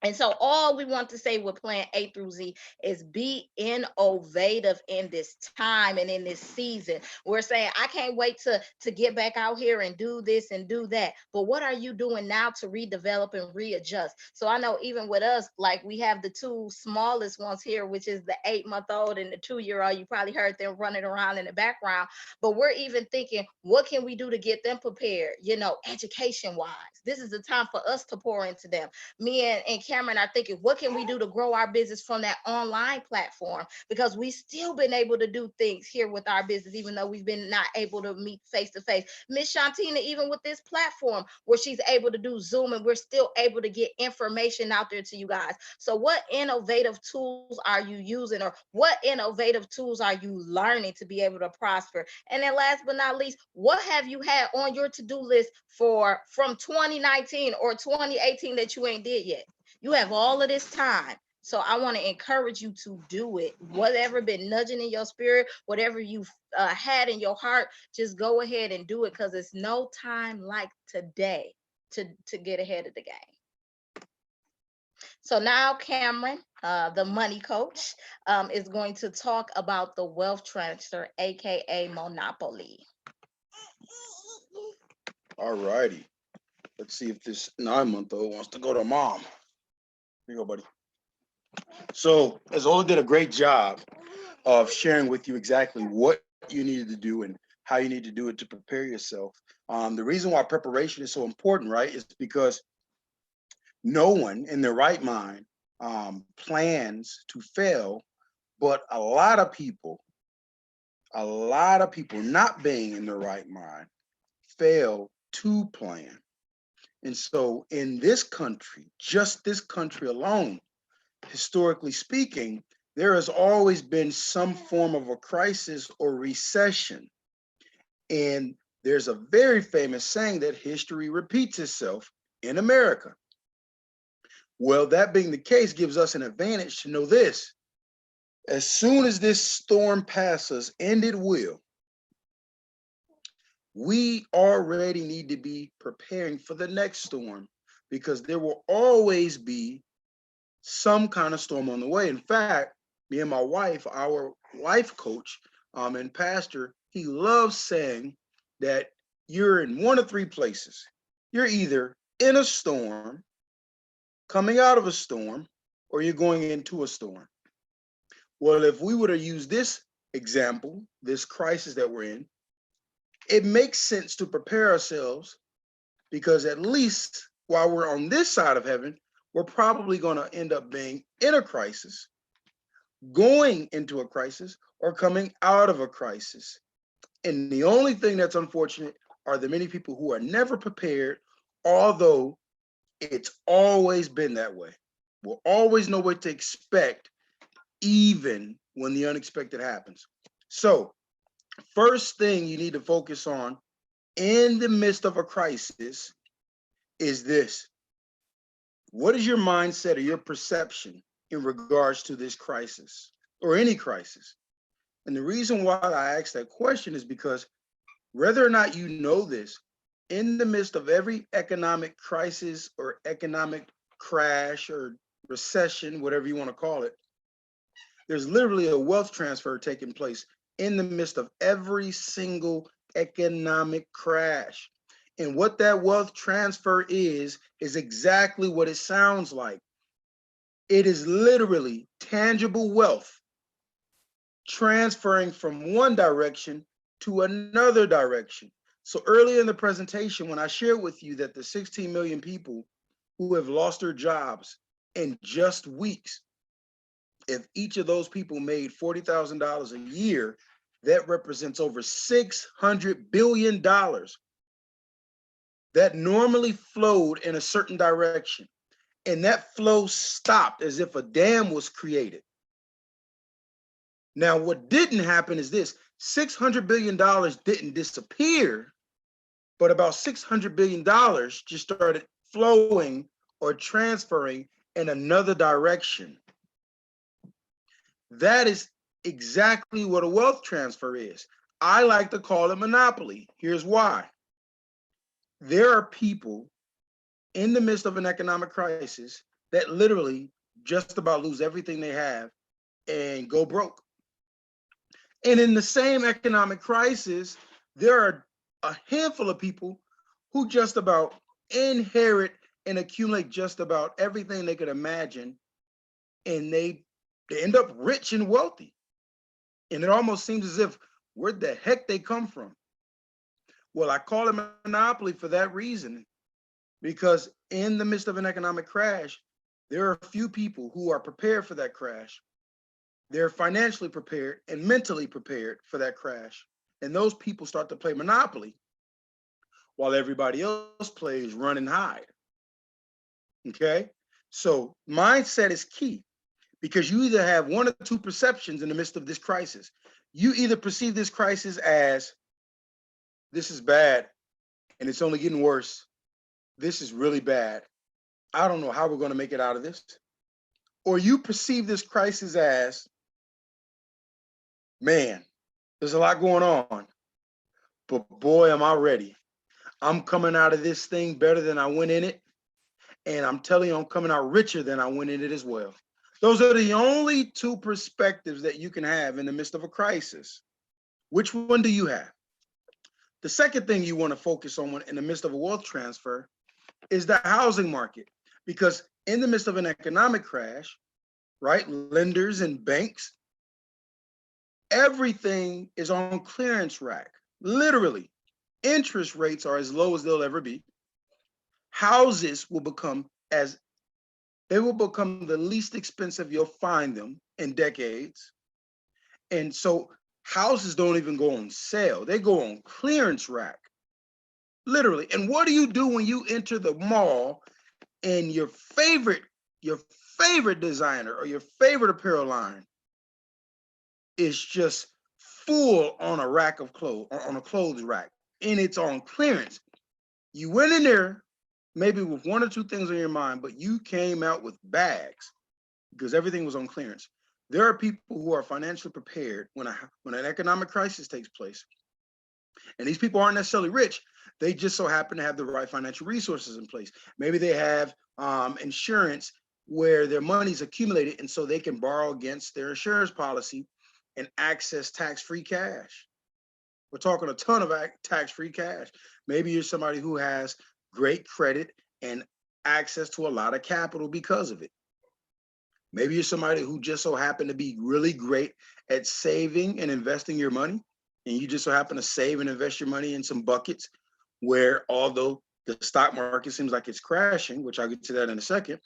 And so all we want to say with plan A through Z is be innovative in this time and in this season. We're saying, I can't wait to get back out here and do this and do that. But what are you doing now to redevelop and readjust? So I know even with us, like, we have the two smallest ones here, which is the 8-month-old and the 2-year-old. You probably heard them running around in the background. But we're even thinking, what can we do to get them prepared, education wise? This is the time for us to pour into them. Me and Cameron are thinking, what can we do to grow our business from that online platform? Because we still been able to do things here with our business, even though we've been not able to meet face to face. Miss Shantina, even with this platform where she's able to do Zoom and we're still able to get information out there to you guys. So what innovative tools are you using, or what innovative tools are you learning to be able to prosper? And then last but not least, what have you had on your to-do list for from 2019 or 2018 that you ain't did yet? You have all of this time. So I want to encourage you to do it. Whatever been nudging in your spirit, whatever you've had in your heart, just go ahead and do it, because it's no time like today to get ahead of the game. So now Cameron, the money coach, is going to talk about the wealth transfer, aka monopoly. All righty. Let's see if this 9-month-old wants to go to mom. Here you go, buddy. So, as Ola did a great job of sharing with you exactly what you needed to do and how you need to do it to prepare yourself. The reason why preparation is so important, right, is because no one in their right mind plans to fail, but a lot of people not being in their right mind fail to plan. And so in this country, just this country alone, historically speaking, there has always been some form of a crisis or recession. And there's a very famous saying that history repeats itself in America. Well, that being the case gives us an advantage to know this. As soon as this storm passes, and it will, we already need to be preparing for the next storm, because there will always be some kind of storm on the way. In fact, me and my wife, our life coach and pastor, he loves saying that you're in one of three places. You're either in a storm, coming out of a storm, or you're going into a storm. Well, if we were to use this example, this crisis that we're in, it makes sense to prepare ourselves, because at least while we're on this side of heaven, we're probably going to end up being in a crisis, going into a crisis, or coming out of a crisis. And the only thing that's unfortunate are the many people who are never prepared, although it's always been that way. We'll always know what to expect, even when the unexpected happens. So, first thing you need to focus on in the midst of a crisis is this. What is your mindset or your perception in regards to this crisis or any crisis? And the reason why I ask that question is because whether or not you know this, in the midst of every economic crisis or economic crash or recession, whatever you want to call it, there's literally a wealth transfer taking place in the midst of every single economic crash. And what that wealth transfer is exactly what it sounds like. It is literally tangible wealth transferring from one direction to another direction. So earlier in the presentation, when I shared with you that the 16 million people who have lost their jobs in just weeks, if each of those people made $40,000 a year, that represents over $600 billion that normally flowed in a certain direction. And that flow stopped as if a dam was created. Now, what didn't happen is this: $600 billion didn't disappear, but about $600 billion just started flowing or transferring in another direction. That is exactly what a wealth transfer is. I like to call it monopoly. Here's why. There are people in the midst of an economic crisis that literally just about lose everything they have and go broke. And in the same economic crisis, there are a handful of people who just about inherit and accumulate just about everything they could imagine, and they end up rich and wealthy. And it almost seems as if where the heck they come from. Well, I call it monopoly for that reason, because in the midst of an economic crash, There are a few people who are prepared for that crash. They're financially prepared and mentally prepared for that crash. And those people start to play Monopoly while everybody else plays run and hide. Okay? So mindset is key because you either have one or two perceptions in the midst of this crisis. You either perceive this crisis as this is bad and it's only getting worse. This is really bad. I don't know how we're going to make it out of this. Or you perceive this crisis as, man, there's a lot going on, but boy, am I ready. I'm coming out of this thing better than I went in it. And I'm telling you, I'm coming out richer than I went in it as well. Those are the only two perspectives that you can have in the midst of a crisis. Which one do you have? The second thing you want to focus on in the midst of a wealth transfer is the housing market. Because in the midst of an economic crash, right, lenders and banks, everything is on clearance rack. Literally, interest rates are as low as they'll ever be. Houses will become as they will become the least expensive you'll find them in decades. And so houses don't even go on sale. They go on clearance rack, literally. And what do you do when you enter the mall and your favorite designer or your favorite apparel line is just full on a rack of clothes, on a clothes rack, and it's on clearance? You went in there maybe with one or two things on your mind, but you came out with bags because everything was on clearance. There are people who are financially prepared when an economic crisis takes place, and these people aren't necessarily rich. They just so happen to have the right financial resources in place. Maybe they have insurance where their money's accumulated, and so they can borrow against their insurance policy and access tax-free cash. We're talking a ton of tax-free cash. Maybe you're somebody who has great credit and access to a lot of capital because of it. Maybe you're somebody who just so happened to be really great at saving and investing your money, and you just so happen to save and invest your money in some buckets where, although the stock market seems like it's crashing, which I'll get to that in a second,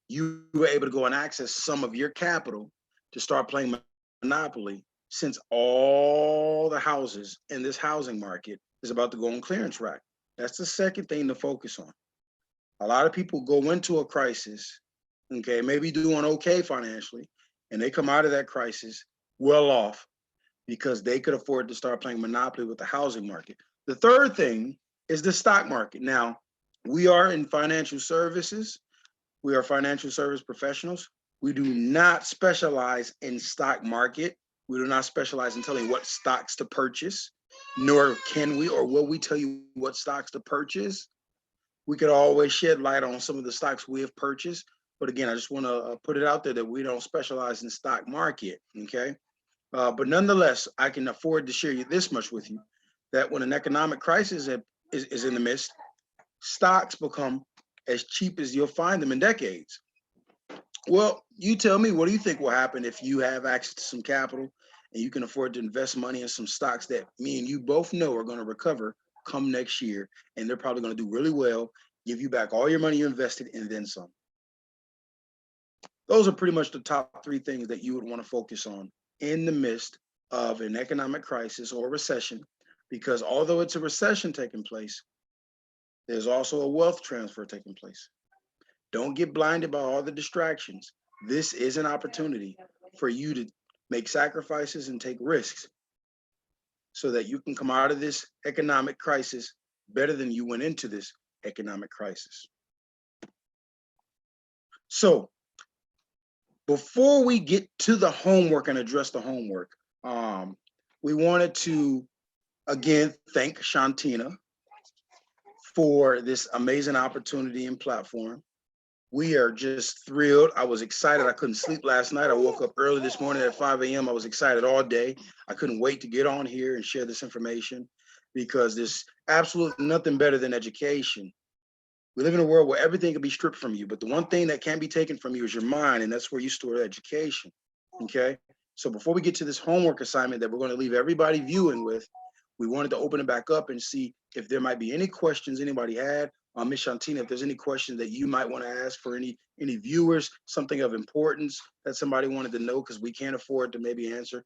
you were able to go and access some of your capital to start playing Monopoly, since all the houses in this housing market is about to go on clearance rack. That's the second thing to focus on. A lot of people go into a crisis, okay, maybe doing okay financially, and they come out of that crisis well off because they could afford to start playing Monopoly with the housing market. The third thing is the stock market. Now, we are in financial services. We are financial service professionals. We do not specialize in stock market. We do not specialize in telling what stocks to purchase, nor can we or will we tell you what stocks to purchase. We could always shed light on some of the stocks we have purchased. But again, I just want to put it out there that we don't specialize in stock market, okay? But nonetheless, I can afford to share you this much with you, that when an economic crisis is in the midst, stocks become as cheap as you'll find them in decades. Well, you tell me, what do you think will happen if you have access to some capital and you can afford to invest money in some stocks that me and you both know are going to recover come next year, and they're probably going to do really well, give you back all your money you invested and then some? Those are pretty much the top three things that you would want to focus on in the midst of an economic crisis or recession, because although it's a recession taking place, there's also a wealth transfer taking place. Don't get blinded by all the distractions. This is an opportunity for you to make sacrifices and take risks so that you can come out of this economic crisis better than you went into this economic crisis. So before we get to the homework and address the homework, we wanted to again thank Shantina for this amazing opportunity and platform. We are just thrilled. I was excited. I couldn't sleep last night. I woke up early this morning at 5 a.m. I was excited all day. I couldn't wait to get on here and share this information because there's absolutely nothing better than education. We live in a world where everything can be stripped from you, but the one thing that can't be taken from you is your mind, and that's where you store education, okay? So before we get to this homework assignment that we're going to leave everybody viewing with, we wanted to open it back up and see if there might be any questions anybody had Miss Shantina, if there's any questions that you might want to ask for any viewers, something of importance that somebody wanted to know, because we can't afford to maybe answer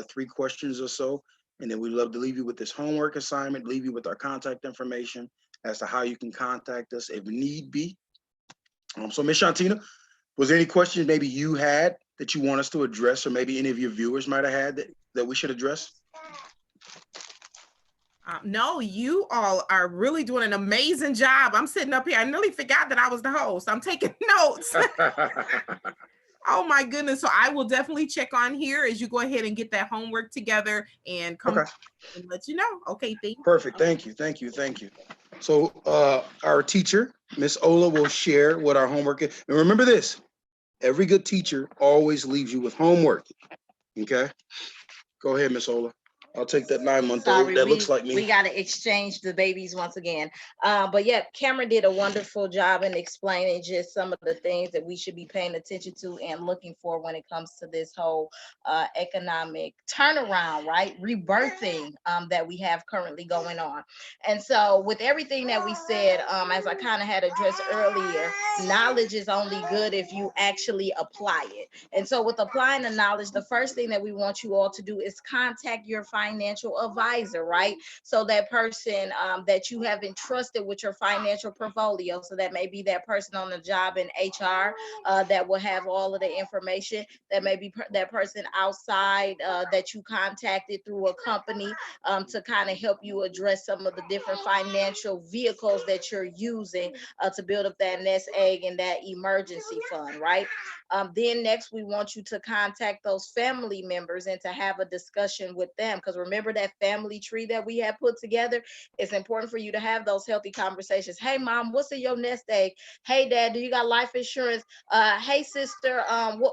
3 questions or so. And then we'd love to leave you with this homework assignment, leave you with our contact information as to how you can contact us if need be. So Miss Shantina, was there any questions maybe you had that you want us to address, or maybe any of your viewers might have had that we should address? No, you all are really doing an amazing job. I'm sitting up here. I nearly forgot that I was the host. I'm taking notes. Oh my goodness. So I will definitely check on here as you go ahead and get that homework together and come Okay. and let you know. Okay, thank you. Perfect. Thank you. Thank you. Thank you. So our teacher, Miss Ola, will share what our homework is. And remember this, every good teacher always leaves you with homework. Okay? Go ahead, Miss Ola. I'll take that 9-month-old. Sorry, That looks like we me. got to exchange the babies once again. But yeah, Cameron did a wonderful job in explaining just some of the things that we should be paying attention to and looking for when it comes to this whole economic turnaround, right? Rebirthing that we have currently going on. And so, with everything that we said, as I kind of had addressed earlier, knowledge is only good if you actually apply it. And so, with applying the knowledge, the first thing that we want you all to do is contact your financial advisor, right? So that person that you have entrusted with your financial portfolio. So that may be that person on the job in HR that will have all of the information. That may be that person outside that you contacted through a company to kind of help you address some of the different financial vehicles that you're using to build up that nest egg and that emergency fund, right? Then next, we want you to contact those family members and to have a discussion with them. Because remember that family tree that we have put together? It's important for you to have those healthy conversations. Hey, mom, what's in your nest egg? Hey, dad, do you got life insurance? Hey, sister,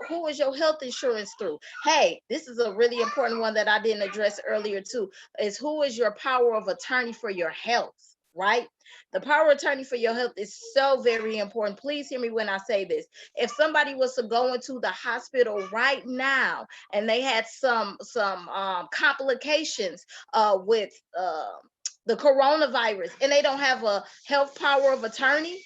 who is your health insurance through? Hey, this is a really important one that I didn't address earlier too, is who is your power of attorney for your health, right? The power of attorney for your health is so very important. Please hear me when I say this. If somebody was to go into the hospital right now and they had some complications with the coronavirus and they don't have a health power of attorney,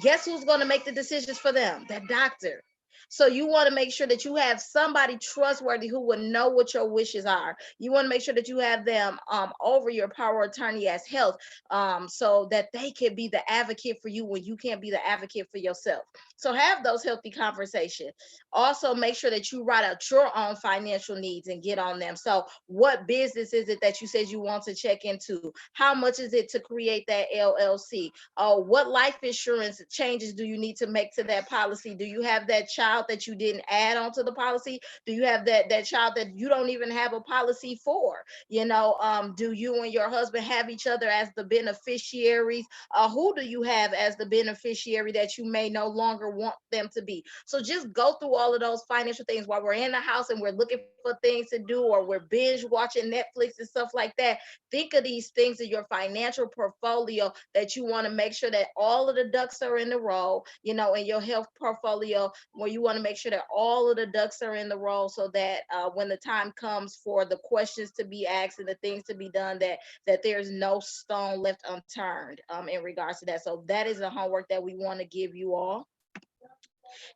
guess who's going to make the decisions for them? That doctor. So you want to make sure that you have somebody trustworthy who will know what your wishes are. You want to make sure that you have them over your power of attorney as health, so that they can be the advocate for you when you can't be the advocate for yourself. So have those healthy conversations. Also, make sure that you write out your own financial needs and get on them. So what business is it that you said you want to check into? How much is it to create that LLC? What life insurance changes do you need to make to that policy? Do you have that child that you didn't add onto the policy? Do you have that child that you don't even have a policy for? Do you and your husband have each other as the beneficiaries? Who do you have as the beneficiary that you may no longer want them to be? So just go through all of those financial things while we're in the house and we're looking for things to do, or we're binge watching Netflix and stuff like that. Think of these things in your financial portfolio that you want to make sure that all of the ducks are in the row, in your health portfolio, where you want to make sure that all of the ducks are in the row, so that when the time comes for the questions to be asked and the things to be done, that there's no stone left unturned in regards to that. So that is the homework that we want to give you all.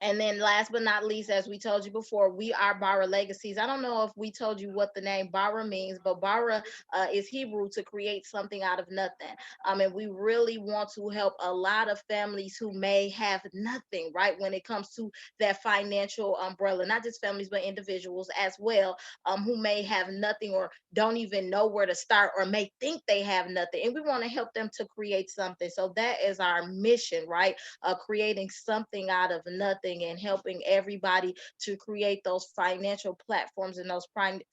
And then last but not least, as we told you before, we are Bara Legacies. I don't know if we told you what the name Bara means, but Bara is Hebrew to create something out of nothing. And we really want to help a lot of families who may have nothing, right, when it comes to that financial umbrella, not just families, but individuals as well, who may have nothing or don't even know where to start or may think they have nothing. And we want to help them to create something. So that is our mission, right? Creating something out of nothing and helping everybody to create those financial platforms and those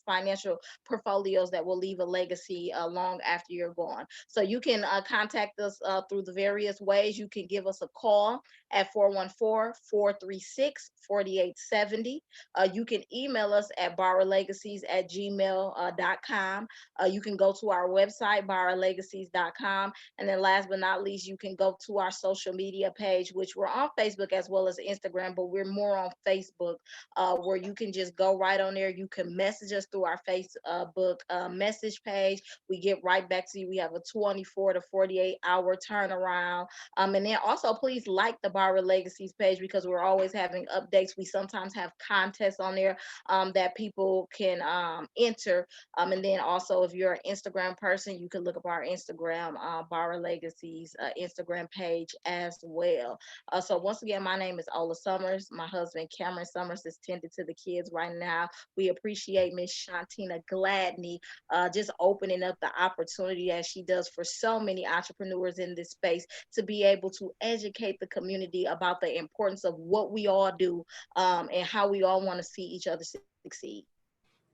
financial portfolios that will leave a legacy long after you're gone. So you can contact us through the various ways. You can give us a call at 414-436-4870. You can email us at baralegacies@gmail.com. You can go to our website, baralegacies.com. And then last but not least, you can go to our social media page, which we're on Facebook as well as Instagram, but we're more on Facebook, where you can just go right on there. You can message us through our Facebook message page. We get right back to you. We have a 24 to 48-hour turnaround. And then also, please like the Bara Legacies page, because we're always having updates. We sometimes have contests on there that people can enter. And then also, if you're an Instagram person, you can look up our Instagram, Bara Legacies Instagram page as well. So once again, my name is Ola Summers. My husband Cameron Summers is tending to the kids right now. We appreciate Miss Shantina Gladney just opening up the opportunity as she does for so many entrepreneurs in this space, to be able to educate the community about the importance of what we all do, and how we all want to see each other succeed.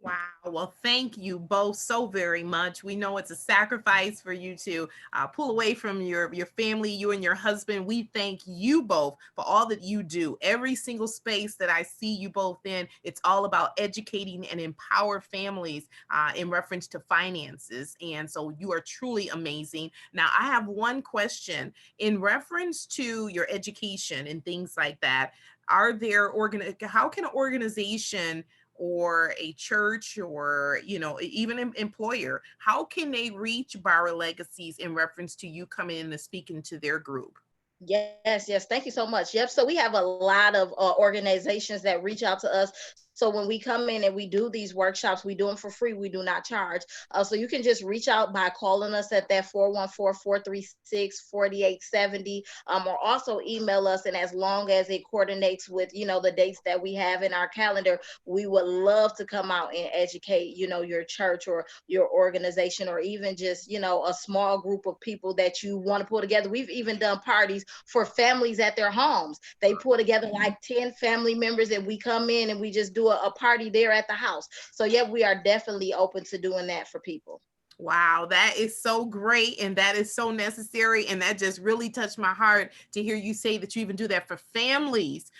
Wow. Well, thank you both so very much. We know it's a sacrifice for you to pull away from your family, you and your husband. We thank you both for all that you do. Every single space that I see you both in, it's all about educating and empower families in reference to finances. And so you are truly amazing. Now, I have one question in reference to your education and things like that. Are there how can an organization or a church or even an employer, how can they reach Bara Legacies in reference to you coming in and speaking to their group? Yes, yes. Thank you so much. Yep. So we have a lot of organizations that reach out to us. So when we come in and we do these workshops, we do them for free. We do not charge. So you can just reach out by calling us at that 414-436-4870, or also email us. And as long as it coordinates with, the dates that we have in our calendar, we would love to come out and educate, your church or your organization, or even just, a small group of people that you want to pull together. We've even done parties for families at their homes. They pull together like 10 family members, and we come in and we just do a party there at the house. So yeah, we are definitely open to doing that for people. Wow, that is so great. And that is so necessary. And that just really touched my heart to hear you say that you even do that for families.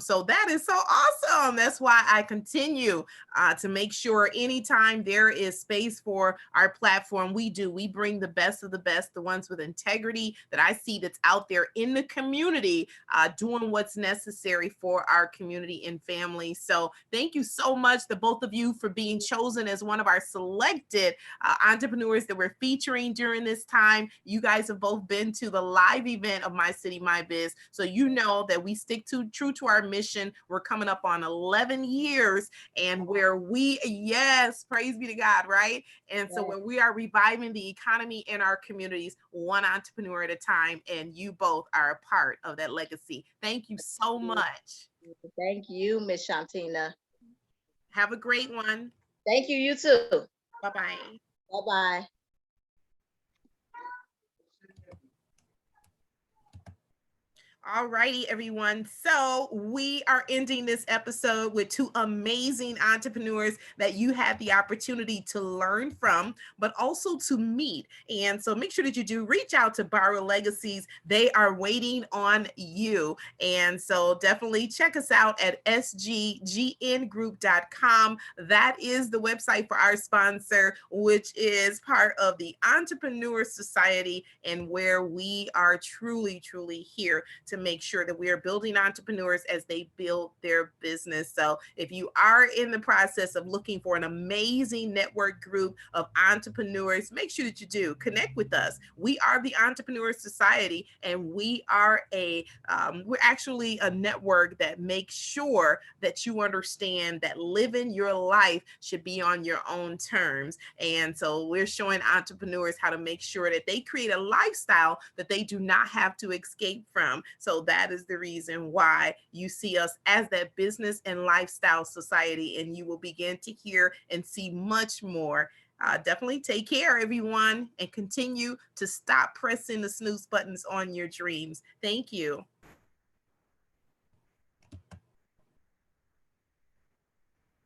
So that is so awesome. That's why I continue to make sure anytime there is space for our platform, we bring the best of the best, the ones with integrity that I see that's out there in the community, doing what's necessary for our community and family. So thank you so much, the both of you, for being chosen as one of our selected entrepreneurs that we're featuring during this time. You guys have both been to the live event of My City, My Biz. So you know that we stick to true to our mission. We're coming up on 11 years, and where yes, praise be to God, right? And so when we are reviving the economy in our communities, one entrepreneur at a time, and you both are a part of that legacy. Thank you so much. Thank you, Miss Shantina. Have a great one. Thank you, you too. Bye-bye. Bye-bye. All righty, everyone. So we are ending this episode with two amazing entrepreneurs that you had the opportunity to learn from, but also to meet. And so make sure that you do reach out to Bara Legacies. They are waiting on you. And so definitely check us out at sggnGroup.com. That is the website for our sponsor, which is part of the Entrepreneur Society, and where we are truly, truly here to make sure that we are building entrepreneurs as they build their business. So if you are in the process of looking for an amazing network group of entrepreneurs, make sure that you do connect with us. We are the Entrepreneur Society, and we are we're actually a network that makes sure that you understand that living your life should be on your own terms. And so we're showing entrepreneurs how to make sure that they create a lifestyle that they do not have to escape from. So that is the reason why you see us as that business and lifestyle society, and you will begin to hear and see much more. Definitely take care, everyone, and continue to stop pressing the snooze buttons on your dreams. Thank you.